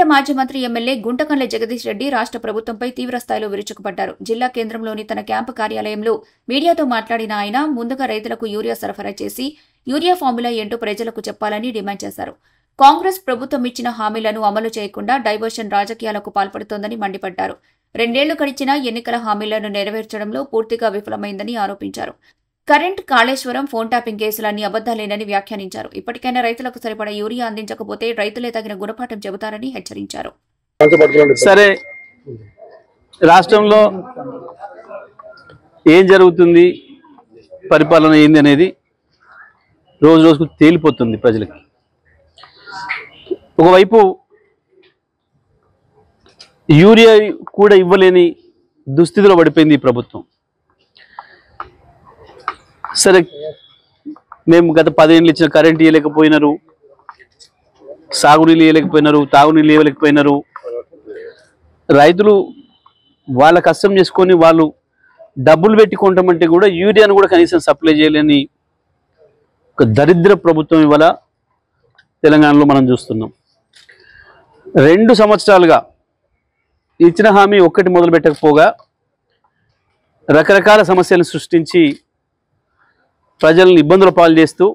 సిద్దిపేట మాజీ మంత్రి ఎమ్మెల్యే గుంటకండ్ల జగదీష్ రెడ్డి రాష్ట్ర ప్రభుత్వంపై తీవ్రస్థాయిలో విరుచుకుపడ్డారు. జిల్లా కేంద్రంలోని తన క్యాంపు కార్యాలయంలో మీడియాతో మాట్లాడిన ఆయన ముందుగా రైతులకు యూరియా సరఫరా చేసి యూరియా ఫార్ములా ఏంటో ప్రజలకు చెప్పాలని డిమాండ్ చేశారు. కాంగ్రెస్ ప్రభుత్వం ఇచ్చిన హామీలను అమలు చేయకుండా డైవర్షన్ రాజకీయాలకు పాల్పడుతోందని మండిపడ్డారు. 2 ఏళ్లు గడిచినా ఎన్నికల హామీలను నెరవేర్చడంలో పూర్తిగా విఫలమైందని ఆరోపించారు. కరెంట్, కాళేశ్వరం, ఫోన్ ట్యాపింగ్ కేసులన్నీ అబద్దాలేనని వ్యాఖ్యానించారు. ఇప్పటికైనా రైతులకు సరిపడా యూరియా అందించకపోతే రైతులే తగిన గుణపాఠం చెబుతారని హెచ్చరించారు. సరే, రాష్ట్రంలో ఏం జరుగుతుంది, పరిపాలన ఏంది అనేది రోజు రోజుకు తేలిపోతుంది ప్రజలకి. ఒకవైపు యూరియా కూడా ఇవ్వలేని దుస్థితిలో పడిపోయింది ఈ ప్రభుత్వం. సరే, మేము గత 10 ఏళ్ళు ఇచ్చిన కరెంట్ ఇవ్వలేకపోయినారు, సాగునీళ్ళు ఇవ్వలేకపోయినారు, తాగునీళ్ళు ఇవ్వలేకపోయినారు. రైతులు వాళ్ళ కష్టం చేసుకొని వాళ్ళు డబ్బులు పెట్టి కొంటామంటే కూడా యూరియాను కూడా కనీసం సప్లై చేయలేని ఒక దరిద్ర ప్రభుత్వం ఇవాళ తెలంగాణలో మనం చూస్తున్నాం. 2 సంవత్సరాలుగా ఇచ్చిన హామీ ఒక్కటి మొదలు పెట్టకపోగా రకరకాల సమస్యలను సృష్టించి ప్రజలను ఇబ్బందుల పాలు చేస్తూ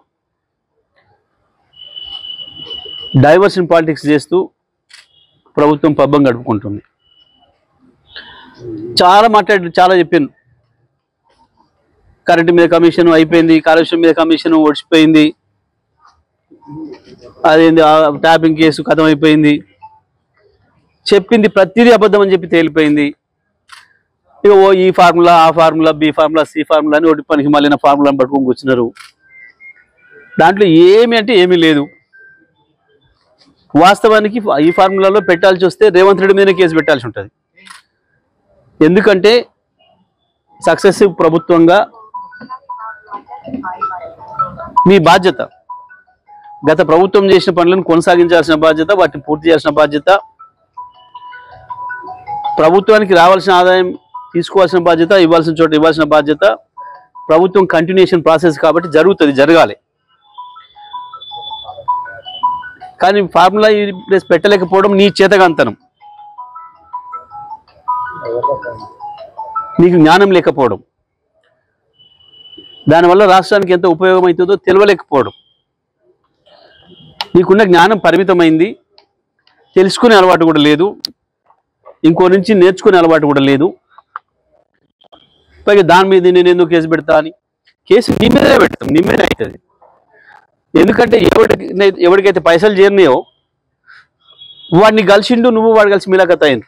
డైవర్షన్ పాలిటిక్స్ చేస్తూ ప్రభుత్వం పబ్బం గడుపుకుంటుంది. చాలా చెప్పాను. కరెంటు మీద కమిషన్ అయిపోయింది, కాలుష్యం మీద కమిషన్ ఒడిచిపోయింది, అదేంది ట్యాపింగ్ కేసు కథం అయిపోయింది, చెప్పింది ప్రతిదీ అబద్ధం అని చెప్పి తేలిపోయింది. ఇక ఈ formula, A formula, B formula, C formula అని ఒకటి పనికి మళ్ళీ ఫార్ములాని పట్టుకొని కూర్చున్నారు. దాంట్లో ఏమీ లేదు. వాస్తవానికి ఈ ఫార్ములాలో పెట్టాల్సి వస్తే రేవంత్ రెడ్డి మీదనే కేసు పెట్టాల్సి ఉంటుంది. ఎందుకంటే సక్సెసివ్ ప్రభుత్వంగా మీ బాధ్యత, గత ప్రభుత్వం చేసిన పనులను కొనసాగించాల్సిన బాధ్యత, వాటిని పూర్తి చేయాల్సిన బాధ్యత, ప్రభుత్వానికి రావాల్సిన ఆదాయం తీసుకోవాల్సిన బాధ్యత, ఇవ్వాల్సిన చోట ఇవ్వాల్సిన బాధ్యత. ప్రభుత్వం కంటిన్యూషన్ ప్రాసెస్ కాబట్టి జరగాలి. కానీ ఫార్ములా ప్లేస్ పెట్టలేకపోవడం నీ చేతగాంతనం, నీకు జ్ఞానం లేకపోవడం, దానివల్ల రాష్ట్రానికి ఎంత ఉపయోగం అవుతుందో తెలియలేకపోవడం. నీకున్న జ్ఞానం పరిమితమైంది, తెలుసుకునే అలవాటు కూడా లేదు, ఇంకో నుంచి నేర్చుకునే అలవాటు కూడా లేదు. పైగా దాని మీద నేను ఎందుకు కేసు పెడతా అని కేసు నీ మీదే పెడతాం, నీ మీదే అవుతుంది. ఎందుకంటే ఎవరికైతే పైసలు చేరినాయో వాడిని కలిసిండు, నువ్వు వాడు కలిసి మిలాఖత్ అయింది.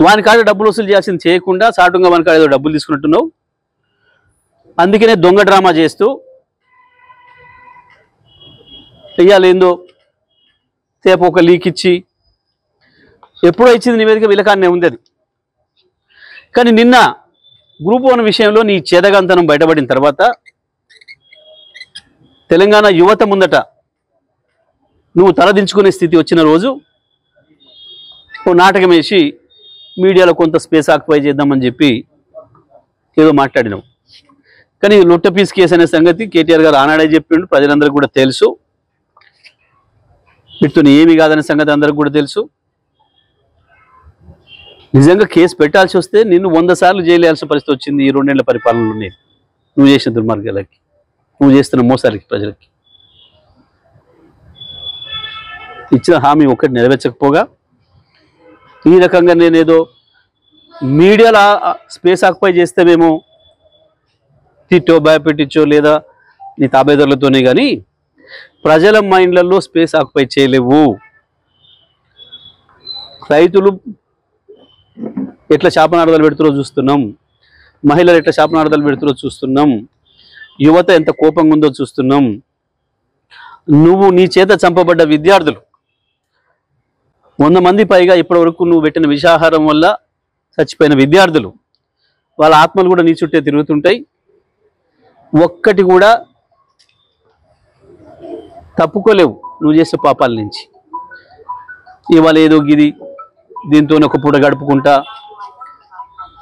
వాని కాడ డబ్బులు వసూలు చేయాల్సింది చేయకుండా సాటుగా వాని కాడ ఏదో డబ్బులు తీసుకున్నట్టున్నావు. అందుకనే దొంగ డ్రామా చేస్తూ చెయ్యాలేందో సేపు ఒక లీక్ ఇచ్చి ఎప్పుడో ఇచ్చింది నీ మీదకి విలకాన్నే ఉంది అది. కానీ నిన్న గ్రూప్ 1 విషయంలో నీ చేదగంతనం బయటపడిన తర్వాత తెలంగాణ యువత ముందట నువ్వు తలదించుకునే స్థితి వచ్చిన రోజు ఓ నాటకం వేసి మీడియాలో కొంత స్పేస్ ఆక్యుపై చేద్దామని చెప్పి ఏదో మాట్లాడినావు. కానీ లొట్ట పీస్ కేసు అనే సంగతి కేటీఆర్ గారు ఆనాడే చెప్పిండు, ప్రజలందరికీ కూడా తెలుసు. వీటితో ఏమి కాదనే సంగతి అందరికి కూడా తెలుసు. నిజంగా కేసు పెట్టాల్సి వస్తే నిన్ను 100 సార్లు జైలు వేయాల్సిన పరిస్థితి వచ్చింది ఈ 2 ఏళ్ల పరిపాలనలోనే. నువ్వు చేసిన దుర్మార్గాలకి, నువ్వు చేస్తున్న మోసాలకి, ప్రజలకి ఇచ్చిన హామీ ఒక్కటి నెరవేర్చకపోగా ఈ రకంగా నేనేదో మీడియాలో స్పేస్ ఆక్యుపై చేస్తేమేమో తిట్టో భయపెట్టించో లేదా నీ తాబేదారులతోనే కానీ ప్రజల మైండ్లలో స్పేస్ ఆక్యుపై చేయలేవు. రైతులు ఎట్లా శాపనార్థాలు పెడుతురో చూస్తున్నాం, మహిళలు ఎట్లా శాపనార్థాలు పెడుతురో చూస్తున్నాం, యువత ఎంత కోపంగా ఉందో చూస్తున్నాం. నువ్వు నీ చేత చంపబడ్డ విద్యార్థులు 100 మంది పైగా ఇప్పటివరకు నువ్వు పెట్టిన విషాహారం వల్ల చచ్చిపోయిన విద్యార్థులు, వాళ్ళ ఆత్మలు కూడా నీ చుట్టే తిరుగుతుంటాయి. ఒక్కటి కూడా తప్పుకోలేవు నువ్వు చేసే పాపాల నుంచి. ఇవాళ ఏదో గిది దీంతో ఒక పూట గడుపుకుంటా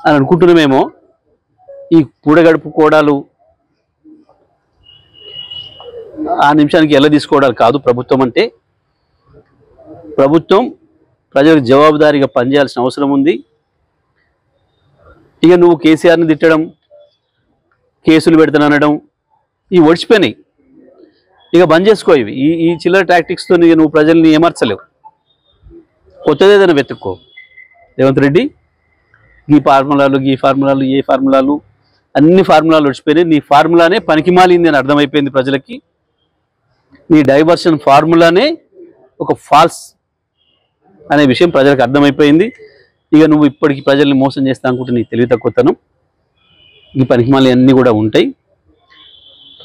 అని అనుకుంటున్నామేమో. ఈ పూట గడుపుకోవడాలు ఆ నిమిషానికి ఎలా తీసుకోవడాలు కాదు ప్రభుత్వం అంటే. ప్రభుత్వం ప్రజలకు జవాబుదారీగా పనిచేయాల్సిన అవసరం ఉంది. ఇక నువ్వు కేసీఆర్ని తిట్టడం, కేసులు పెడతానడం ఇవి ఒడిచిపోయినాయి. ఇక బంద్ చేసుకో. ఇవి ఈ చిల్లర టాక్టిక్స్తో నువ్వు ప్రజల్ని ఏమర్చలేవు. కొత్తది ఏదైనా వెతుక్కో. రేవంత్ రెడ్డి ఈ ఫార్ములాలు ఏ ఫార్ములాలు అన్ని ఫార్ములాలు ఒడిచిపోయినాయి. నీ ఫార్ములానే పనికిమాలింది అని అర్థమైపోయింది ప్రజలకి. నీ డైవర్షన్ ఫార్ములానే ఒక ఫాల్స్ అనే విషయం ప్రజలకు అర్థమైపోయింది. ఇక నువ్వు ఇప్పటికి ప్రజల్ని మోసం చేస్తా అనుకుంటే నీ తెలివి తక్కువతనం. ఈ పనికిమాలి అన్నీ కూడా ఉంటాయి.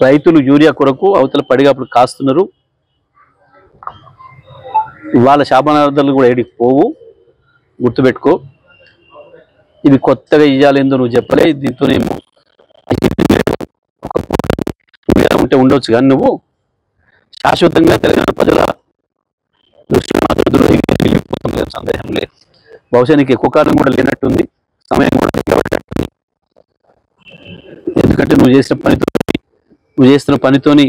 రైతులు యూరియా కొరకు అవతల పడిగాపులు కాస్తున్నారు. వాళ్ళ శాపనార్థాలు కూడా ఏడికి పోవు, గుర్తుపెట్టుకో. ఇది కొత్తగా ఇయ్యాలేందో నువ్వు చెప్పలే. దీంతోనేమో ఉంటే ఉండొచ్చు, కానీ నువ్వు శాశ్వతంగా తెలంగాణ ప్రజల దృష్టి మాత్రం సందేహం లేదు. బహుశా నీకు ఎక్కువ కాలం కూడా లేనట్టుంది, సమయం కూడా లేనట్టుంది. ఎందుకంటే నువ్వు చేస్తున్న పనితోని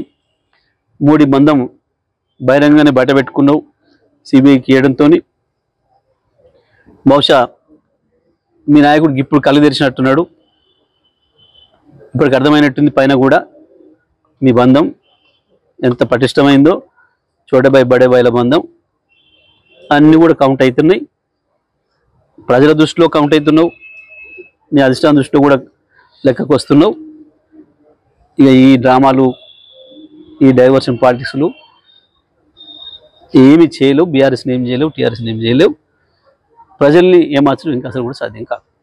మూడి బంధం బహిరంగానే బయట పెట్టుకున్నావు సిబిఐకి ఇవ్వడంతో. బహుశా మీ నాయకుడికి ఇప్పుడు కళ్ళు తెరిచినట్టున్నాడు. ఇప్పటికి అర్థమైనట్టుంది పైన కూడా మీ బంధం ఎంత పటిష్టమైందో. చోటబాయి బడేబాయిల బంధం అన్నీ కూడా కౌంట్ అవుతున్నాయి. ప్రజల దృష్టిలో కౌంట్ అవుతున్నావు, నీ అధిష్టాన దృష్టిలో కూడా లెక్కకు వస్తున్నావు. ఇక ఈ డ్రామాలు, ఈ డైవర్షన్ పాలిటిక్స్లు ఏమి చేయలేవు. బీఆర్ఎస్ని ఏం చేయలేవు, టీఆర్ఎస్ని ఏం చేయలేవు. ప్రజల్ని ఏమార్చడం ఇంకా అసలు కూడా సాధ్యం కాదు.